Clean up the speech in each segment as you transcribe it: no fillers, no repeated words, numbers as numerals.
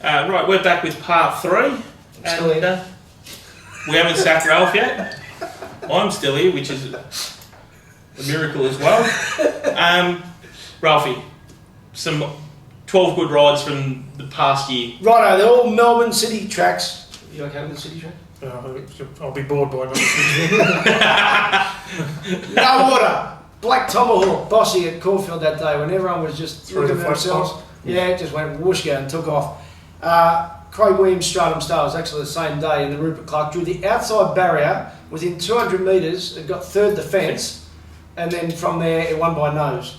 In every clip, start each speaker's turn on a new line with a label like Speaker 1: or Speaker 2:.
Speaker 1: Right, we're back with part 3.
Speaker 2: Still here.
Speaker 1: We haven't sacked Ralph yet. I'm still here, which is a miracle as well. Ralphie, some 12 good rides from the past year.
Speaker 2: Righto, they're all Melbourne City tracks. You okay with the city track?
Speaker 3: I'll be bored by
Speaker 2: No water. Black Tomahawk, bossy at Caulfield that day when everyone was just looking at themselves. Yeah, it just went whoosh go and took off. Craig Williams Stratum Star was actually the same day, and the Rupert Clark drew the outside barrier within 200 metres. It got third the fence, and then from there it won by nose.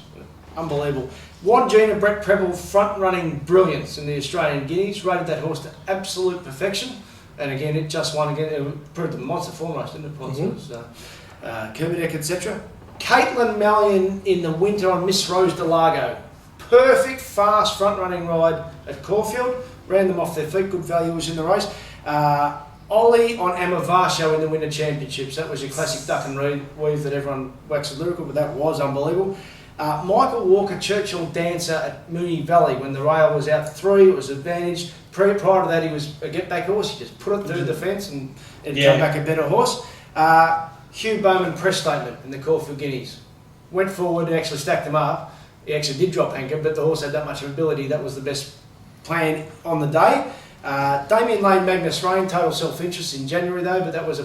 Speaker 2: Unbelievable. Juan Gina Brett Preble front-running brilliance in the Australian Guineas, rated that horse to absolute perfection, and again it just won again. It proved the monster foremost, didn't it? Kermadec, etc. Caitlin Mallion in the winter on Miss Rose de Largo. Perfect, fast front-running ride at Caulfield. Ran them off their feet, good value was in the race. Ollie on Amavasho in the Winter Championships. That was your classic duck and weave that everyone waxed lyrical, but that was unbelievable. Michael Walker Churchill Dancer at Moonee Valley when the rail was out 3, it was advantage. Prior to that he was a get-back horse, he just put it through the fence and come back a better horse. Hugh Bowman press statement in the Caulfield Guineas. Went forward and actually stacked them up. He actually did drop anchor, but the horse had that much of ability. That was the best plan on the day. Damien Lane Magnus Rain, total self-interest in January though, but that was a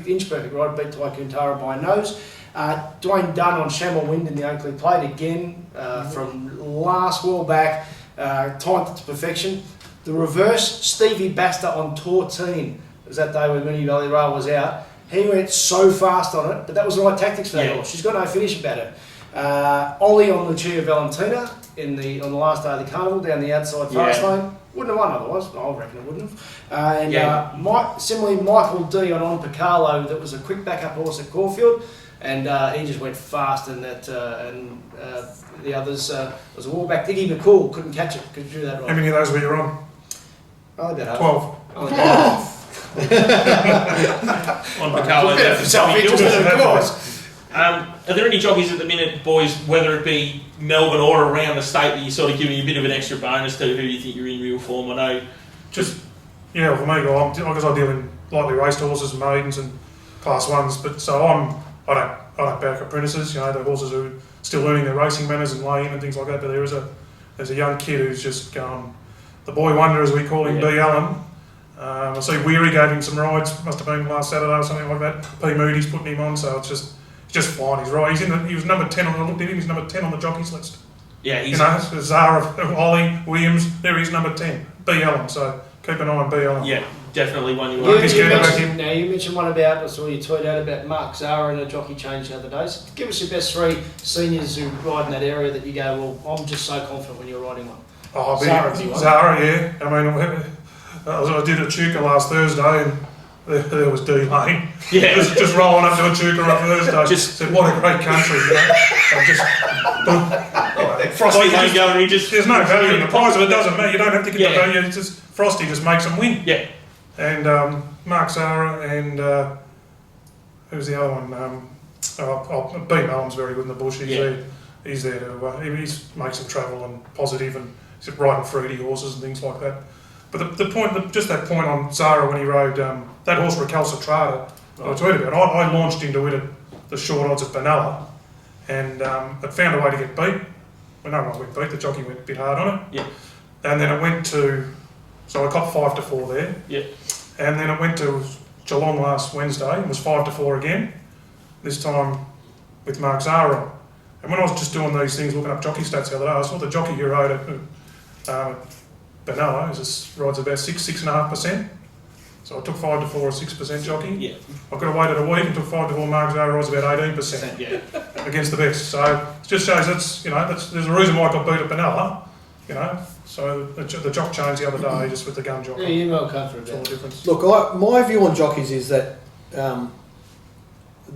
Speaker 2: inch-perfect ride, beat Tykuntara by a nose. Dwayne Dunn on Shamel Wind in the Oakley Plate again from last wall back, timed it to perfection. The reverse, Stevie Baxter on Tortine, it was that day when Moonee Valley Rail was out. He went so fast on it, but that was the right tactics for that horse. She's got no finish about it. Ollie on Lucia Valentina on the last day of the carnival down the outside fast lane. Wouldn't have won otherwise, I reckon it wouldn't have. Similarly, Michael D on Picalo, that was a quick backup horse at Caulfield, and he just went fast, and the others was a walk back. Diggy McCool couldn't catch it, couldn't do that right.
Speaker 3: How many of those were you on?
Speaker 2: Only about
Speaker 3: 12.
Speaker 2: Only about
Speaker 1: On Picalo.
Speaker 2: Of course.
Speaker 1: Are there any jockeys at the minute, boys, whether it be Melbourne or around the state, that you're sort of giving a bit of an extra bonus to who you think you're in real form? I know.
Speaker 3: For me, because I deal in lightly raced horses and maidens and class 1s, but so I don't back apprentices. The horses who are still learning their racing manners and lane and things like that. But there's a young kid who's just going, the boy wonder as we call him, B. Allen. I see Weary gave him some rides. Must have been last Saturday or something like that. P. Moody's putting him on, so it's just flying. He's right. He was number 10 on the looked at him. He's number 10 on the jockeys list.
Speaker 1: Yeah, he's
Speaker 3: Zara, Ollie, Williams. There he's number 10. B. Allen. So keep an eye on B. Allen.
Speaker 1: Yeah, definitely one you want.
Speaker 2: You mentioned one about, I saw you tweet out about Mark Zara and a jockey change the other day. So give us your best 3 seniors who ride in that area that you go, well, I'm just so confident when you're riding one.
Speaker 3: Zara, yeah. I mean, I did a Chuka last Thursday and there was D Lane.
Speaker 1: Yeah.
Speaker 3: just rolling up to a Chuka on Thursday. Said, what a great country.
Speaker 1: Frosty Lane going,
Speaker 3: there's no value in the prize, it doesn't matter. You don't have to get the value. It's just Frosty just makes them win.
Speaker 1: Yeah.
Speaker 3: And Mark Zara and who's the other one? B. Mullen's very good in the bush. He's there to he makes them travel and positive, and he's riding fruity horses and things like that. But the point, just that point on Zara when he rode that horse Recalcitrata, I tweeted about. I launched into it at the short odds at Benalla, and it found a way to get beat. Well, no one went beat. The jockey went a bit hard on it.
Speaker 1: Yeah.
Speaker 3: And then it went to, so I got 5-4 there.
Speaker 1: Yeah.
Speaker 3: And then it went to Geelong last Wednesday and was 5-4 again. This time with Mark Zara. And when I was just doing these things, looking up jockey stats the other day, I saw the jockey who rode at Benalla rides about 6.5%. So I took 5-4 or 6% jockey.
Speaker 1: Yeah.
Speaker 3: I could have waited a week and took 5-4 Mark Zara rides about 18% against the best. So it just shows there's a reason why I got beat at Benalla. So the jock changed the other day just with the gun jockey.
Speaker 2: Yeah, you're well comfortable.
Speaker 3: It's all the difference.
Speaker 4: Look, my view on jockeys is that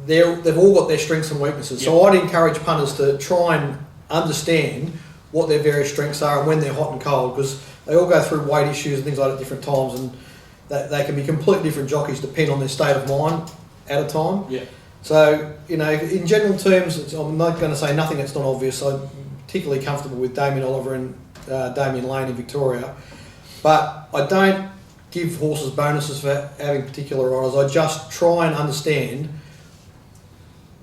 Speaker 4: they've all got their strengths and weaknesses. So I'd encourage punters to try and understand what their various strengths are and when they're hot and cold, because they all go through weight issues and things like that at different times, and they can be completely different jockeys depending on their state of mind at a time.
Speaker 1: Yeah.
Speaker 4: So, in general terms, I'm not going to say nothing that's not obvious. I'm particularly comfortable with Damien Oliver and Damien Lane in Victoria. But I don't give horses bonuses for having particular riders. I just try and understand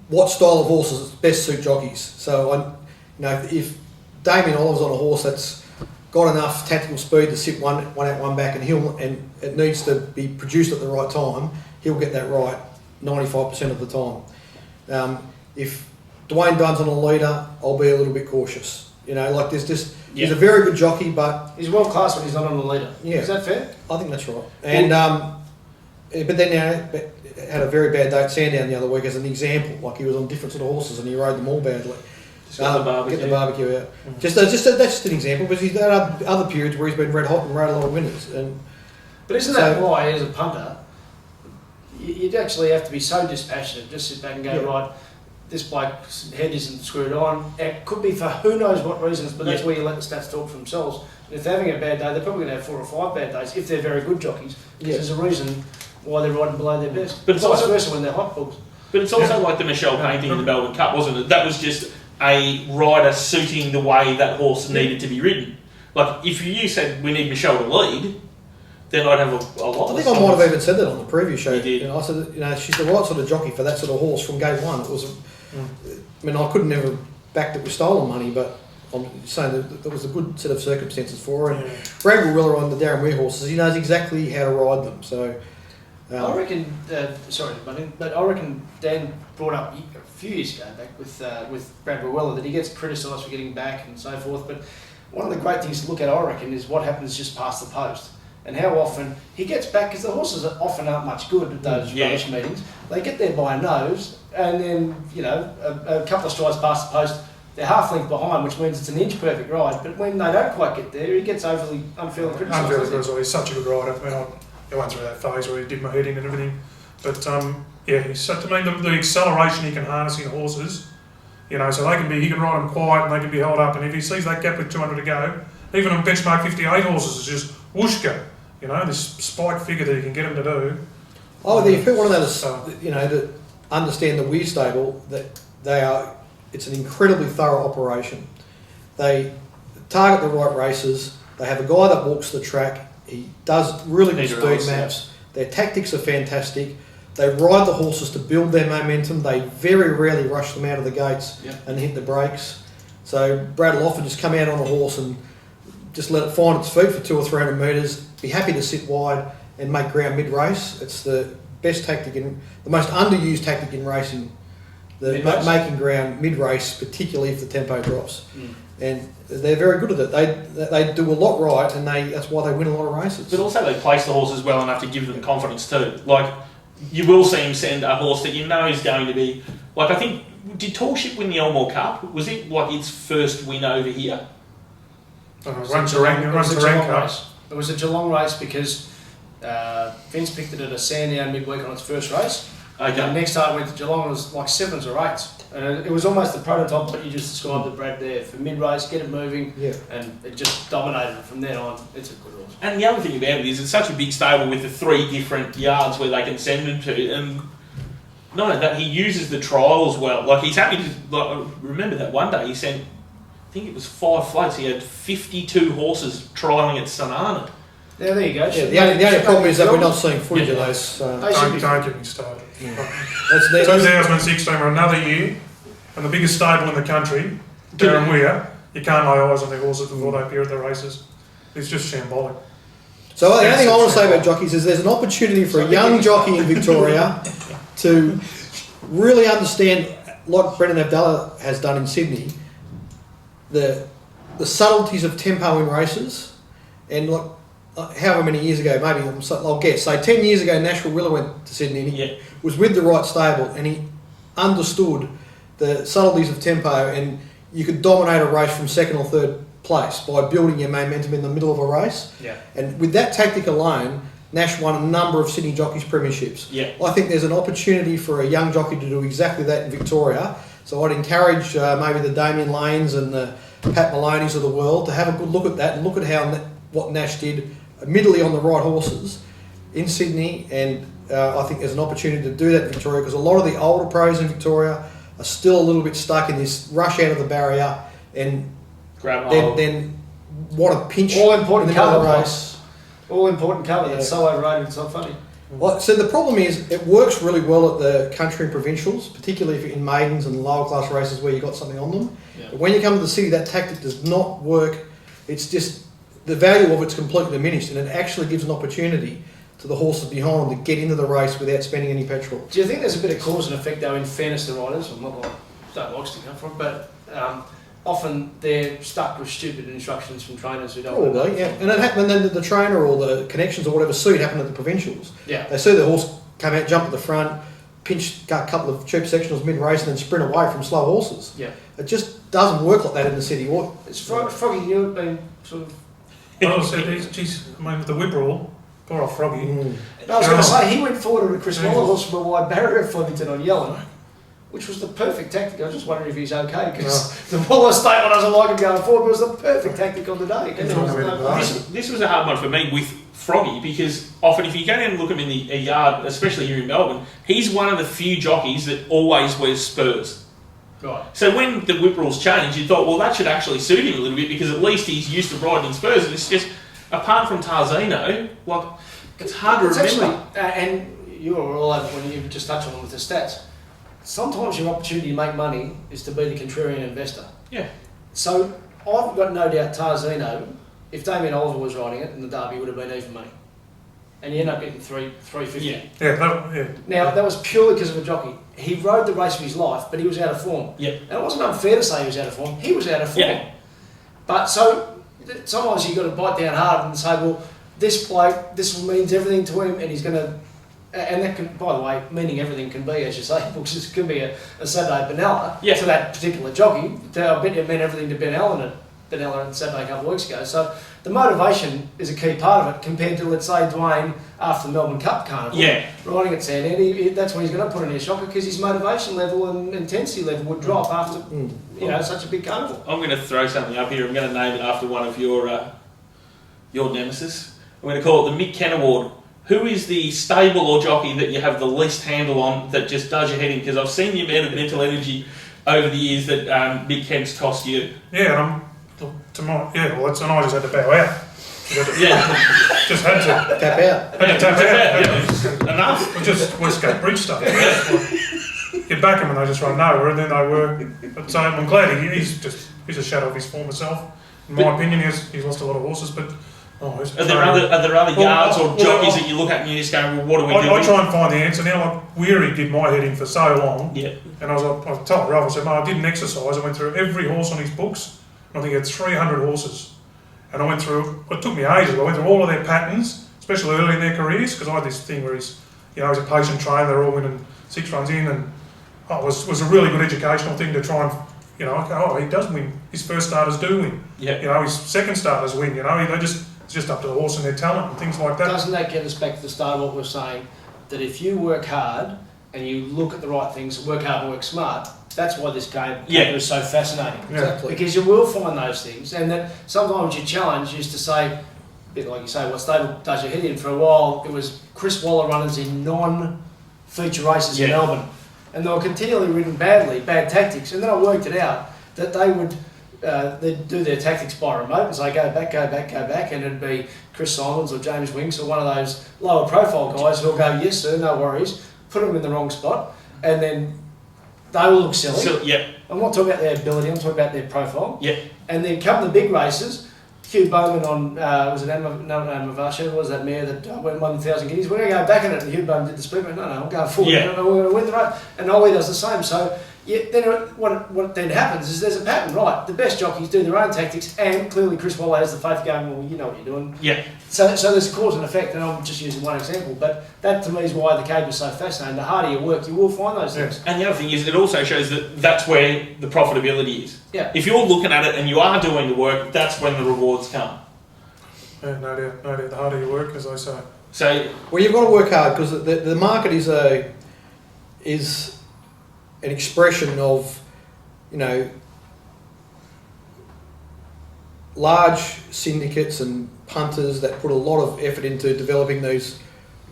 Speaker 4: what style of horses best suit jockeys. So if Damien Oliver's on a horse that's got enough tactical speed to sit one out, one back, and it needs to be produced at the right time, he'll get that right 95% of the time. If Dwayne Dunn's on a leader, I'll be a little bit cautious. He's a very good jockey, but
Speaker 2: he's world class when he's not on the leader.
Speaker 4: Yeah.
Speaker 2: Is that fair?
Speaker 4: I think that's right. And but then had a very bad day at Sandown the other week as an example. Like he was on different sort of horses and he rode them all badly. Get the barbecue out. Mm-hmm. That's just an example. But he's had other periods where he's been red hot and rode a lot of winners.
Speaker 2: But isn't that why, as a punter, you'd actually have to be so dispassionate, just sit back and go, right, this bloke's head isn't screwed on. It could be for who knows what reasons, but that's where you let the stats talk for themselves. And if they're having a bad day, they're probably going to have 4 or 5 bad days if they're very good jockeys, because there's a reason why they're riding below their best. But it's vice versa when they're hot bugs.
Speaker 1: But it's also like the Michelle painting in the Melbourne Cup, wasn't it? That was just a rider suiting the way that horse needed to be ridden. Like, if you said we need Michelle to lead, then I'd have a lot of
Speaker 4: I think I might have even said that on the preview show.
Speaker 1: You did.
Speaker 4: I said, she's the right sort of jockey for that sort of horse from gate one. It was, I mean, I couldn't ever back it with stolen money, but I'm saying that there was a good set of circumstances for her. And Brad Willer on the Darren Weir horses, he knows exactly how to ride them. So
Speaker 2: I reckon, but I reckon Dan brought up a few years ago back with Brad Weller that he gets criticised for getting back and so forth. But one of the great things to look at, I reckon, is what happens just past the post. And how often he gets back, because the horses often aren't much good at those rubbish meetings. They get there by a nose, and then, a couple of strides past the post, they're half length behind, which means it's an inch perfect ride. But when they don't quite get there, he gets overly unfairly criticised.
Speaker 3: Unfairly criticised. He's such a good rider. I mean, I went through that phase where he did my heading and everything. But he's such. I mean, the acceleration he can harness in horses, so he can ride them quiet and they can be held up. And if he sees that gap with 200 to go, even on benchmark 58 horses, it's just whoosh go. This spike figure that you can get them to do.
Speaker 4: Oh, if you want to understand the Weir stable, that it's an incredibly thorough operation. They target the right races. They have a guy that walks the track. He does really good speed maps. Their tactics are fantastic. They ride the horses to build their momentum. They very rarely rush them out of the gates and hit the brakes. So Brad will often just come out on a horse and just let it find its feet for 200 or 300 metres, be happy to sit wide and make ground mid-race. It's the best tactic, the most underused tactic in racing, making ground mid-race, particularly if the tempo drops. And they're very good at it. They do a lot right, and that's why they win a lot of races.
Speaker 1: But also they place the horses well enough to give them confidence too. Like, you will see him send a horse that is going to be... Like, I think, did Tallship win the Elmore Cup? Was it like its first win over here?
Speaker 2: It was a Geelong race because Vince picked it at a Sandown midweek on its first race.
Speaker 1: Okay.
Speaker 2: And next time it went to Geelong, it was like 7s or 8s. It was almost the prototype that you just described the Brad there for mid-race, get it moving, and it just dominated it from then on. It's a good horse.
Speaker 1: And the other thing about it is it's such a big stable with the 3 different yards where they can send them to. And that he uses the trials well. Like, he's happy to... remember that one day he sent... I think it was 5 floats. He had 52 horses trialling at St Arnaud.
Speaker 2: Yeah, there you go.
Speaker 4: Yeah, the only problem is that we're not seeing footage of those.
Speaker 3: Don't get me started. 2016 were another year, and the biggest stable in the country, Darren Weir, you can't lay eyes on their horses before they appear at the races. It's just shambolic.
Speaker 4: So the only thing I want to say about jockeys is there's an opportunity for a young jockey in Victoria to really understand, like Brendan Abdallah has done in Sydney, the subtleties of tempo in races. And look, however many years ago, maybe I'll guess, say 10 years ago, Nashville Willer went to Sydney and he was with the right stable and he understood the subtleties of tempo, and you could dominate a race from 2nd or 3rd place by building your momentum in the middle of a race.
Speaker 1: Yeah.
Speaker 4: And with that tactic alone, Nash won a number of Sydney Jockeys premierships.
Speaker 1: Yeah.
Speaker 4: I think there's an opportunity for a young jockey to do exactly that in Victoria. So I'd encourage maybe the Damien Lanes and the Pat Maloney's of the world to have a good look at that and look at what Nash did, admittedly on the right horses in Sydney. And I think there's an opportunity to do that in Victoria, because a lot of the older pros in Victoria are still a little bit stuck in this rush out of the barrier and then want to pinch
Speaker 2: all important
Speaker 4: in the middle of the
Speaker 2: colour
Speaker 4: race.
Speaker 2: All important cover. That's so overrated. It's not funny.
Speaker 4: Well, so the problem is, it works really well at the country and provincials, particularly if you're in maidens and lower class races where you've got something on them.
Speaker 2: Yeah.
Speaker 4: But when you come to the city, that tactic does not work. It's just, the value of it's completely diminished, and it actually gives an opportunity to the horses behind them to get into the race without spending any petrol.
Speaker 2: Do you think there's a bit of cause and effect though, in fairness to riders? I'm not like, don't like sticking up for it, but often they're stuck with stupid instructions from trainers who don't.
Speaker 4: Probably, yeah. And it happened, and then the trainer or the connections or whatever see it happen at the provincials.
Speaker 2: Yeah.
Speaker 4: They see the horse come out, jump at the front, pinch a couple of cheap sectionals mid-race, and then sprint away from slow horses.
Speaker 2: Yeah.
Speaker 4: It just doesn't work like that in the city. What?
Speaker 2: It's Froggy, you've been sort of.
Speaker 3: Well, I said, geez, I mean, with the whip rule, poor old Froggy.
Speaker 2: And I was going to say, he went forward with a Chris Waller horse from a wide barrier at Flemington on Yellen, which was the perfect tactic. I was just wondering if he's okay, because the Waller statement doesn't like him going forward, but it was the perfect tactic on the day.
Speaker 1: This was a hard one for me with Froggy, because often if you go down and look at him in a yard, especially here in Melbourne, he's one of the few jockeys that always wears spurs.
Speaker 2: Right.
Speaker 1: So when the whip rules changed, you thought, well, that should actually suit him a little bit, because at least he's used to riding in spurs. And it's just, apart from Tarzino, like, it's hard to remember.
Speaker 2: Actually, and you were all over when you just touched on it with the stats. Sometimes your opportunity to make money is to be the contrarian investor.
Speaker 1: Yeah.
Speaker 2: So I've got no doubt Tarzino, if Damien Oliver was riding it in the Derby, would have been even money. And you end up getting 350.
Speaker 1: Yeah.
Speaker 3: Yeah.
Speaker 2: Now, that was purely because of a jockey. He rode the race of his life, but he was out of form.
Speaker 1: Yeah.
Speaker 2: And it wasn't unfair to say he was out of form. He was out of form.
Speaker 1: Yeah.
Speaker 2: But so, sometimes you've got to bite down hard and say, well, this bloke, this means everything to him, and he's going to... And that can, by the way, meaning everything can be, as you say, because it can be a Saturday Benalla to that particular jockey. I bet it meant everything to Ben Allen at Saturday a couple of weeks ago. So the motivation is a key part of it compared to, let's say, Dwayne after the Melbourne Cup Carnival. Yeah. Riding at St Andy, that's when he's going to put in his shocker, because his motivation level and intensity level would drop after such a big carnival.
Speaker 1: I'm going to throw something up here. I'm going to name it after one of your nemesis. I'm going to call it the Mick Ken Award. Who is the stable or jockey that you have the least handle on that just does your head in? Because I've seen the amount of mental energy over the years that Mick Ken's tossed you.
Speaker 3: Yeah, and I just had to bow out. Just had to.
Speaker 4: Tap out.
Speaker 3: Had to tap out.
Speaker 1: Yeah. Enough.
Speaker 3: Just Westgate Bridge stuff. You'd back him and they just run nowhere, and then they were. But so I'm glad he's a shadow of his former self. In my opinion, he's lost a lot of horses, but. Are there
Speaker 1: other yards or jockeys that you look at and you just go, well, what do we do?
Speaker 3: I try and find the answer now. Like Weary did my head in for so long,
Speaker 1: yeah.
Speaker 3: And I told Ralph, I said, no, I did an exercise. I went through every horse on his books. And I think he had 300 horses, and I went through. It took me ages. I went through all of their patterns, especially early in their careers, because I had this thing where he's a patient trainer. They're all winning 6 runs in, and it was a really good educational thing to try and. He does win. His first starters do win.
Speaker 1: Yeah.
Speaker 3: His second starters win. It's just up to the horse and their talent and things like that.
Speaker 2: Doesn't that get us back to the start of what we're saying? That if you work hard and you look at the right things, work hard and work smart, that's why this game is so fascinating.
Speaker 4: Exactly.
Speaker 2: Because you will find those things, and that sometimes your challenge is to say, a bit like you say, what stable does your head in? For a while, it was Chris Waller runners in non-feature races in Melbourne, and they were continually ridden badly, bad tactics, and then I worked it out that they would they'd do their tactics by remote and say go back, and it'd be Chris Simons or James Winks or one of those lower profile guys who'll go, yes sir, no worries, put them in the wrong spot, and then they will look silly. I'm not talking about their ability, I'm talking about their profile. And then come the big races, Hugh Bowman on, was it Amavasha, was that mare that went 1,000 guineas? We're going to go back in it, and Hugh Bowman did the speed, no, I'm going forward, we're going to win the race. And Ollie does the same. So then what then happens is there's a pattern, right? The best jockeys do their own tactics, and clearly Chris Waller has the faith going, well, you know what you're doing. So there's a cause and effect, and I'm just using one example, but that to me is why the cage is so fascinating. The harder you work, you will find those things.
Speaker 1: And the other thing is, it also shows that that's where the profitability is. If you're looking at it and you are doing the work, that's when the rewards come.
Speaker 3: Yeah, no doubt. The harder you work, as I say.
Speaker 4: Well, you've got to work hard, because the market is an expression of, large syndicates and punters that put a lot of effort into developing these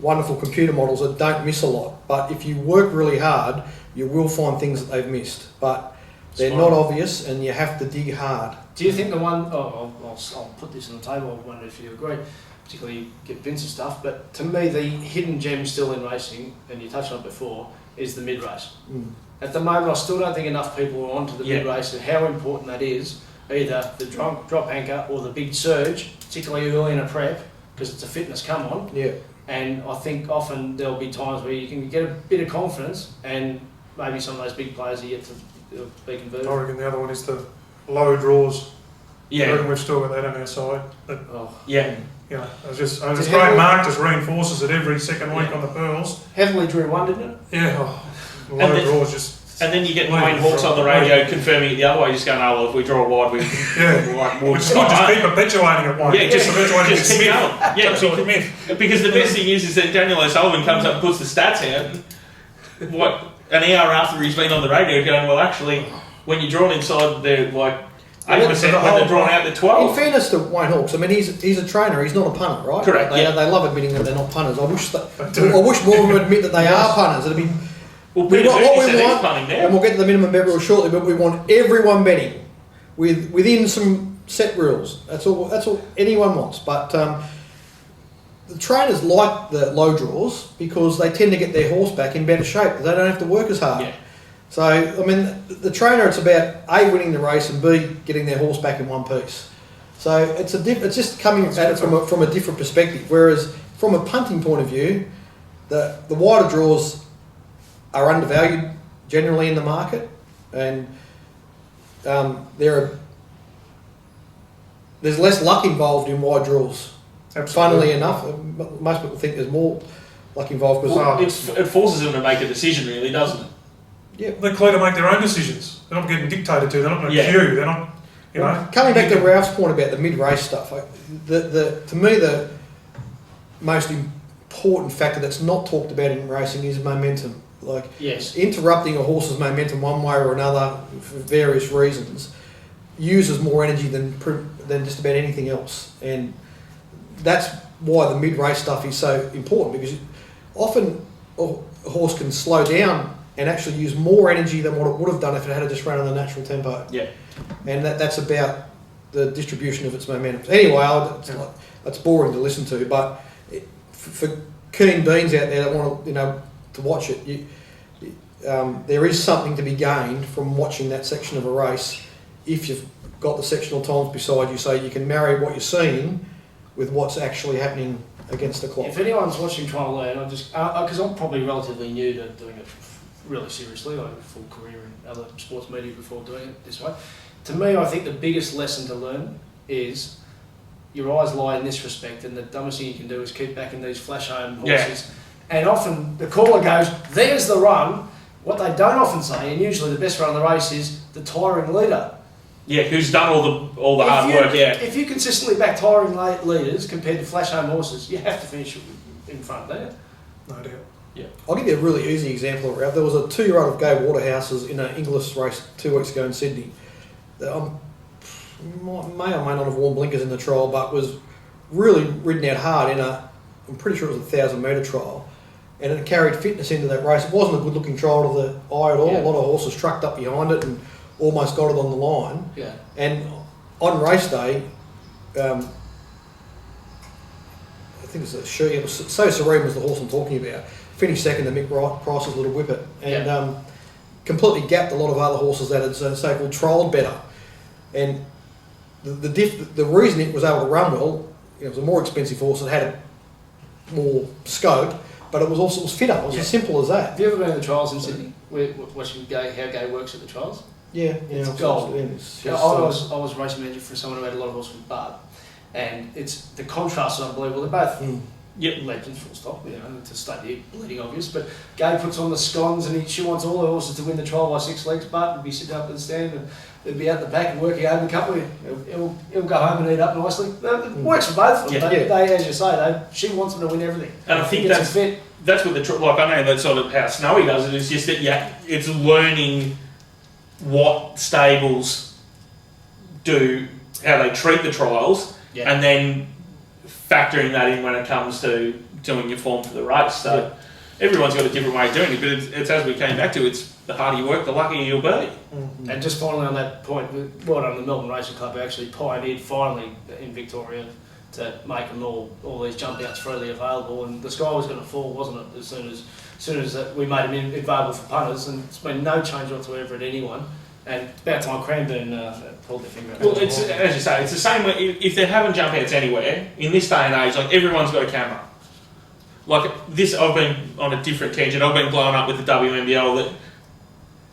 Speaker 4: wonderful computer models that don't miss a lot. But if you work really hard, you will find things that they've missed. But they're not obvious, and you have to dig hard.
Speaker 2: Do you think the one, I'll put this on the table, I wonder if you agree, particularly get Vince and stuff. But to me, the hidden gem still in racing, and you touched on it before, is the mid-race. At the moment, I still don't think enough people are onto the mid-race and how important that is, either the drop anchor or the big surge, particularly early in a prep, because it's a fitness come on.
Speaker 4: Yeah.
Speaker 2: And I think often there'll be times where you can get a bit of confidence and maybe some of those big players are yet to be converted.
Speaker 3: I reckon the other one is the low draws.
Speaker 1: Yeah.
Speaker 3: I reckon we've still got that on our side. But,
Speaker 1: Yeah.
Speaker 3: you know, I was just great. Mark just reinforces it every second week on the pearls.
Speaker 2: Heavily drew one, didn't it?
Speaker 3: Yeah. Low draws just.
Speaker 1: And then you get Wayne Hawks on the radio confirming it the other way, just going, oh, well, if we draw wide, we'll
Speaker 3: it's good, just keep perpetuating it, Wayne.
Speaker 1: Yeah, just keep going. Yeah,
Speaker 3: Absolutely myth.
Speaker 1: Because the best thing is that Daniel O'Sullivan comes up and puts the stats out, and an hour after he's been on the radio going, well, actually, when you're drawn inside, they're like 8% when they're drawn out, they're 12.
Speaker 4: In fairness to Wayne Hawks, I mean, he's a trainer, he's not a punter, right?
Speaker 1: Correct,
Speaker 4: They love admitting that they're not punters. I wish more would admit that they are punters. It'd be...
Speaker 1: Well, Peter Burney said he's punting now.
Speaker 4: And we'll get to the minimum bet rule shortly, but we want everyone betting within some set rules. That's all anyone wants. But the trainers like the low draws because they tend to get their horse back in better shape. They don't have to work as hard.
Speaker 1: Yeah.
Speaker 4: So, I mean, the trainer, it's about A, winning the race, and B, getting their horse back in one piece. So it's just coming at it from a different perspective. Whereas from a punting point of view, the wider draws are undervalued generally in the market, and there's less luck involved in wide draws.
Speaker 3: Absolutely.
Speaker 4: Funnily enough, most people think there's more luck involved because
Speaker 1: It forces them to make a decision, really, doesn't it?
Speaker 4: yeah.
Speaker 3: They're clear to make their own decisions. They're not getting dictated to. They're not in a queue. They're not, you know.
Speaker 4: Coming back to Ralph's point about the mid-race stuff, to me the most important factor that's not talked about in racing is momentum. Like interrupting a horse's momentum one way or another for various reasons uses more energy than just about anything else, and that's why the mid-race stuff is so important, because often a horse can slow down and actually use more energy than what it would have done if it had just run on the natural tempo.
Speaker 1: Yeah.
Speaker 4: And that's about the distribution of its momentum. Anyway, it's boring to listen to, but for keen beans out there that want to watch it, there is something to be gained from watching that section of a race if you've got the sectional times beside you, so you can marry what you're seeing with what's actually happening against the clock.
Speaker 2: If anyone's watching trying to learn, because I'm probably relatively new to doing it really seriously, I had a full career in other sports media before doing it this way. To me, I think the biggest lesson to learn is your eyes lie in this respect, and the dumbest thing you can do is keep backing these flash home horses. Yeah. And often the caller goes, there's the run. What they don't often say, and usually the best run of the race, is the tiring leader.
Speaker 1: Yeah, who's done all the hard work,
Speaker 2: If you consistently back tiring leaders compared to flash home horses, you have to finish in front there.
Speaker 3: No doubt.
Speaker 1: Yeah.
Speaker 4: I'll give you a really easy example of it. There was a 2-year-old of Gay Waterhouse's in an Inglis race 2 weeks ago in Sydney. May or may not have worn blinkers in the trial, but was really ridden out hard I'm pretty sure it was a 1,000-metre trial, and it carried fitness into that race. It wasn't a good-looking trial to the eye at all. Yeah. A lot of horses trucked up behind it and almost got it on the line.
Speaker 2: Yeah.
Speaker 4: And on race day, I think it was So Serene was the horse I'm talking about. Finished second to Mick Price's Little Whippet, and completely gapped a lot of other horses that had so-called trialled better. And the reason it was able to run well, it was a more expensive horse that had more scope, but it was also fitter. It was as simple as that.
Speaker 2: Have you ever been to the trials in Sydney? Watching how Gay works at the trials?
Speaker 4: Yeah,
Speaker 2: it's gold. I was racing manager for someone who had a lot of horses with Bart, and the contrast is unbelievable. They're both legends, full stop. To state the bleeding obvious. But Gay puts on the scones, and she wants all the horses to win the trial by 6 legs. Bart would be sitting up in the stand, and they'd be out the back and working hard in the couple. He'll go home and eat up nicely. It works for both of them. They, as you say, she wants them to win everything.
Speaker 1: And I think that's what I know that's sort of how Snowy does it. It's just that it's learning what stables do, how they treat the trials, and then factoring that in when it comes to doing your form for the race. So everyone's got a different way of doing it, but it's as we came back to, it's the harder you work, the luckier you'll be.
Speaker 2: Mm-hmm. And just finally on that point, well done the Melbourne Racing Club, who actually pioneered finally in Victoria to make them all these jump outs freely available, and the sky was going to fall, wasn't it? As soon as we made them available for punters, and it's been no change whatsoever at anyone. And it's about time Cranbourne pulled their finger out.
Speaker 1: Well, it's, as you say, it's the same way. If they're having jump outs anywhere in this day and age, like everyone's got a camera. Like this, I've been on a different tangent. I've been blown up with the WNBL that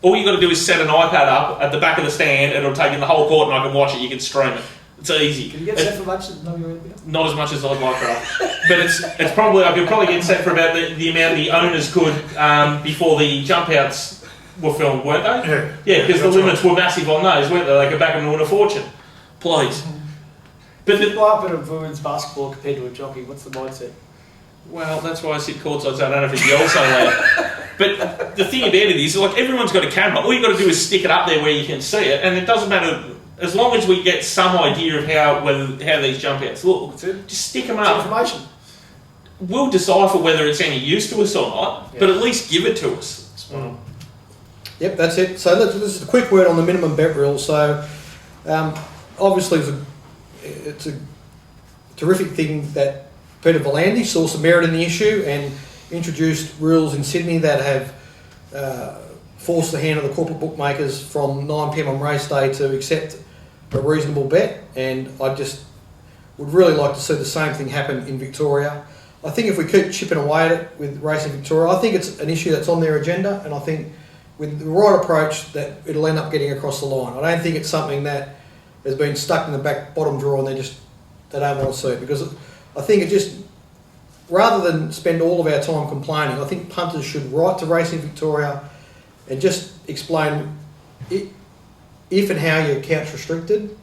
Speaker 1: all you got to do is set an iPad up at the back of the stand, and it'll take in the whole court, and I can watch it. You can stream it. It's easy.
Speaker 2: Can you get set for much at the WNBL?
Speaker 1: Not as much as I'd like, Ralph. But it's probably I could probably get set for about the amount the owners could before the jump outs were filmed, weren't they?
Speaker 3: Yeah.
Speaker 1: Yeah, because the limits were massive on those, weren't they? They could back them to win a fortune. Please. But
Speaker 2: the blow-up of women's basketball compared to a jockey, what's the mindset?
Speaker 1: Well, that's why I sit courtside, so I don't have to yell so loud. But the thing about it is, like, everyone's got a camera. All you've got to do is stick it up there where you can see it, and it doesn't matter. As long as we get some idea of how these jump outs look, just stick them up.
Speaker 2: Information.
Speaker 1: We'll decipher whether it's any use to us or not, but at least give it to us.
Speaker 4: Yep, that's it. So this is a quick word on the minimum bet rule. So obviously it's a terrific thing that Peter V'landys saw some merit in the issue and introduced rules in Sydney that have forced the hand of the corporate bookmakers from 9 p.m. on race day to accept a reasonable bet, and I just would really like to see the same thing happen in Victoria. I think if we keep chipping away at it with Racing Victoria, I think it's an issue that's on their agenda, and I think with the right approach that it'll end up getting across the line. I don't think it's something that has been stuck in the back bottom drawer and they don't want to see it, because I think it just, rather than spend all of our time complaining, I think punters should write to Racing Victoria and just explain if and how your account's restricted,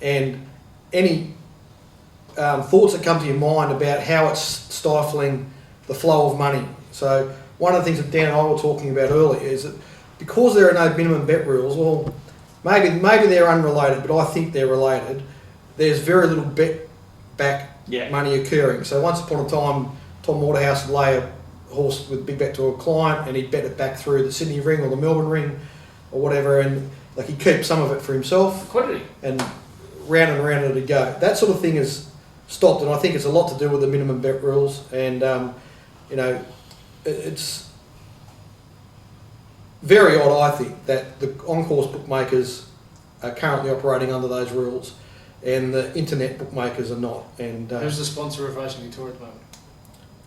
Speaker 4: and any thoughts that come to your mind about how it's stifling the flow of money. So one of the things that Dan and I were talking about earlier is that because there are no minimum bet rules, well, maybe they're unrelated, but I think they're related. There's very little bet back money occurring. So once upon a time, Tom Waterhouse would lay a horse with a big bet to a client, and he'd bet it back through the Sydney ring or the Melbourne ring or whatever, and like he'd keep some of it for himself.
Speaker 2: Liquidity. And
Speaker 4: round and round it'd go. That sort of thing is stopped, and I think it's a lot to do with the minimum bet rules. And it's very odd, I think, that the on-course bookmakers are currently operating under those rules, and the internet bookmakers are not. And
Speaker 2: who's the sponsor of Racing Victoria at the moment?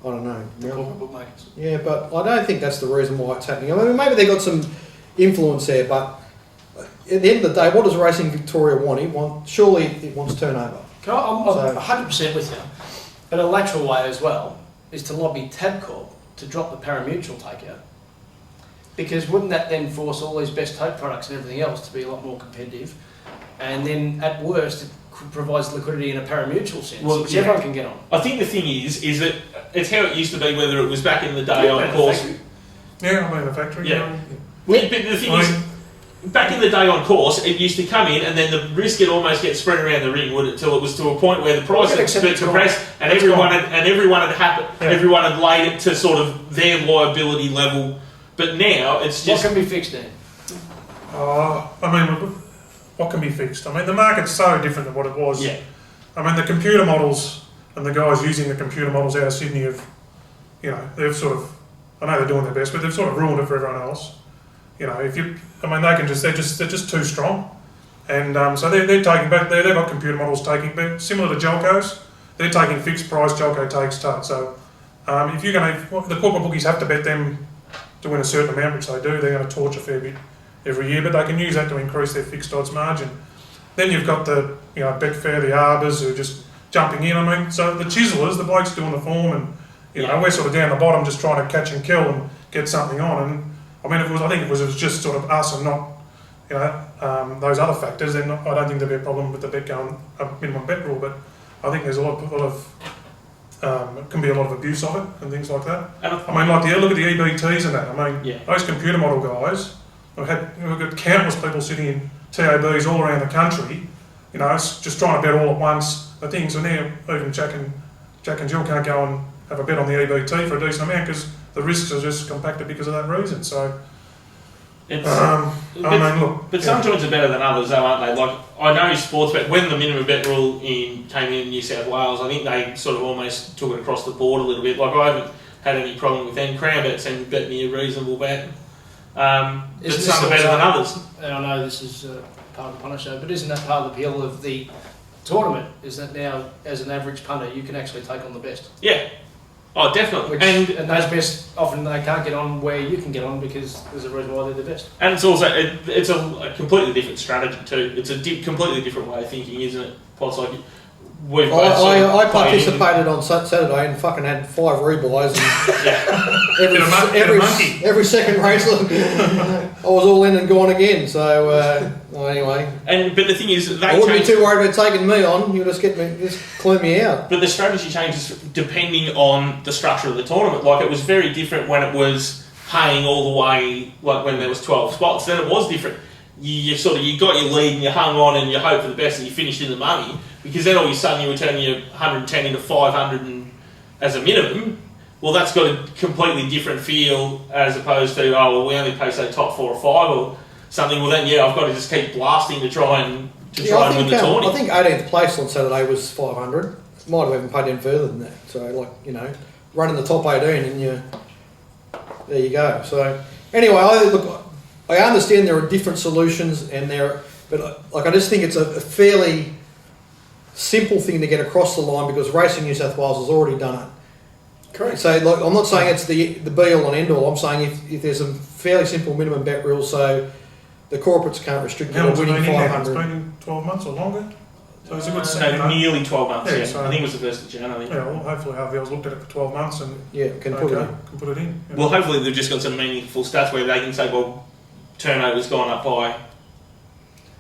Speaker 4: I don't know.
Speaker 2: The corporate bookmakers.
Speaker 4: Yeah, but I don't think that's the reason why it's happening. I mean, maybe they got some influence there, but at the end of the day, what does Racing Victoria want? Surely it wants turnover.
Speaker 2: I'm 100% with you. But a lateral way as well is to lobby Tabcorp to drop the parimutuel takeout. Because wouldn't that then force all these best tote products and everything else to be a lot more competitive? And then at worst, it provides liquidity in a parimutuel sense, which everyone can get on.
Speaker 1: I think the thing is that it's how it used to be, whether it was back in the day on course.
Speaker 3: Yeah, I mean the factory.
Speaker 1: Yeah. But the thing is, back in the day on course, it used to come in, and then the risk would almost get spread around the ring, would it? Till it was to a point where the price had compressed, and everyone had laid it to sort of their liability level. But now it's just
Speaker 2: what can be fixed then?
Speaker 3: What can be fixed? I mean, the market's so different than what it was.
Speaker 1: Yeah.
Speaker 3: I mean, the computer models and the guys using the computer models out of Sydney have, they've sort of, I know they're doing their best, but they've sort of ruined it for everyone else. They're just too strong. And so they're taking back, they've got computer models taking back, similar to Jelco's, they're taking fixed price, Jelco takes tote. So if you're going to, the corporate bookies have to bet them to win a certain amount, which they do, they're going to torch a fair bit every year, but they can use that to increase their fixed odds margin. Then you've got the, Betfair, the Arbors, who are just jumping in. I mean, so the chiselers, the blokes doing the form, and we're sort of down the bottom just trying to catch and kill and get something on. And I mean, I think if it was just sort of us and not, those other factors, then I don't think there'd be a problem with the bet going a minimum bet rule. But I think there's a lot of can be a lot of abuse of it and things like that. I mean, look at the EBTs and that. I mean, those computer model guys. We've got countless people sitting in TABs all around the country, just trying to bet all at once. The things, and now even Jack and Jill can't go and have a bet on the EBT for a decent amount because the risks are just compacted because of that reason. So,
Speaker 1: It's,
Speaker 3: I mean, look.
Speaker 1: but some joints are better than others, though, aren't they? Like, I know Sportsbet, when the minimum bet rule came in New South Wales, I think they sort of almost took it across the board a little bit. Like, I haven't had any problem with them. Crown Bet seems to bet me a reasonable bet. But some are better than others.
Speaker 2: And I know this is part of the punter show, but isn't that part of the appeal of the tournament? Is that now, as an average punter, you can actually take on the best?
Speaker 1: Yeah. Oh, definitely.
Speaker 2: And those best, often they can't get on where you can get on because there's a reason why they're the best.
Speaker 1: And it's also, it's a completely different strategy too. It's a completely different way of thinking, isn't it? It's like, we've
Speaker 4: I participated on Saturday and fucking had 5 rebuys and every second race I was all in and gone again. So anyway.
Speaker 1: But the thing is,
Speaker 4: I wouldn't be too worried about taking me on. You just clue me out.
Speaker 1: But the strategy changes depending on the structure of the tournament. Like, it was very different when it was paying all the way, like when there was 12 spots. Then it was different. You got your lead and you hung on and you hoped for the best and you finished in the money, because then all of a sudden you were turning your 110 into 500 as a minimum. Well, that's got a completely different feel as opposed to, we only pay, say, top 4 or 5 or something. Well, then, I've got to just keep blasting to try and win the tournament.
Speaker 4: I think 18th place on Saturday was 500. Might have even paid in further than that. So, running the top 18 and there you go. So, anyway, I understand there are different solutions but I just think it's a fairly simple thing to get across the line because Racing New South Wales has already done it.
Speaker 2: Correct.
Speaker 4: So I'm not saying it's the be all and end all. I'm saying if there's a fairly simple minimum bet rule, so the corporates can't restrict you to winning 500.
Speaker 3: It's been 12 months or longer. So it's a good start.
Speaker 1: Nearly 12 months. Yeah,
Speaker 3: so
Speaker 1: I think it was the 1st of January.
Speaker 3: Yeah, well, hopefully RVL's looked at it for 12 months and
Speaker 4: can put
Speaker 3: it in. Yeah.
Speaker 1: Well, hopefully they've just got some meaningful stats where they can say, well, turnover's gone up by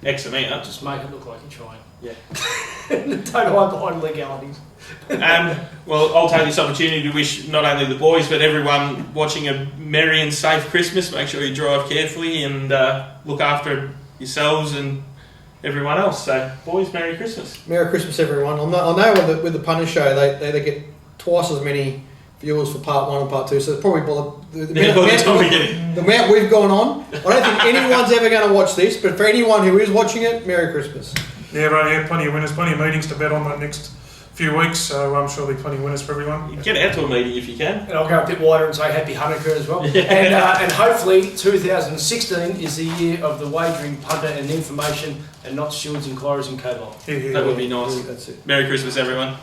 Speaker 1: X amount.
Speaker 2: Just make it look like you're trying.
Speaker 1: Yeah.
Speaker 2: Don't hide behind legalities.
Speaker 1: Well, I'll take this opportunity to wish not only the boys but everyone watching a merry and safe Christmas. Make sure you drive carefully and look after yourselves and everyone else. So, boys, Merry Christmas.
Speaker 4: Merry Christmas, everyone. I know with the Punter Show, they get twice as many viewers for part 1 and part 2, so it's probably the amount we've gone on. I don't think anyone's ever going to watch this, but for anyone who is watching it, Merry Christmas.
Speaker 3: Yeah, right, plenty of winners, plenty of meetings to bet on the next few weeks, so I'm sure there'll be plenty of winners for everyone.
Speaker 1: Get out to a meeting if you can.
Speaker 2: And I'll go a bit wider and say Happy Hanukkah as well. And hopefully 2016 is the year of the wagering punter and information and not stewards, inquiries and cobalt.
Speaker 1: That would be nice.
Speaker 4: That's it.
Speaker 1: Merry Christmas, everyone.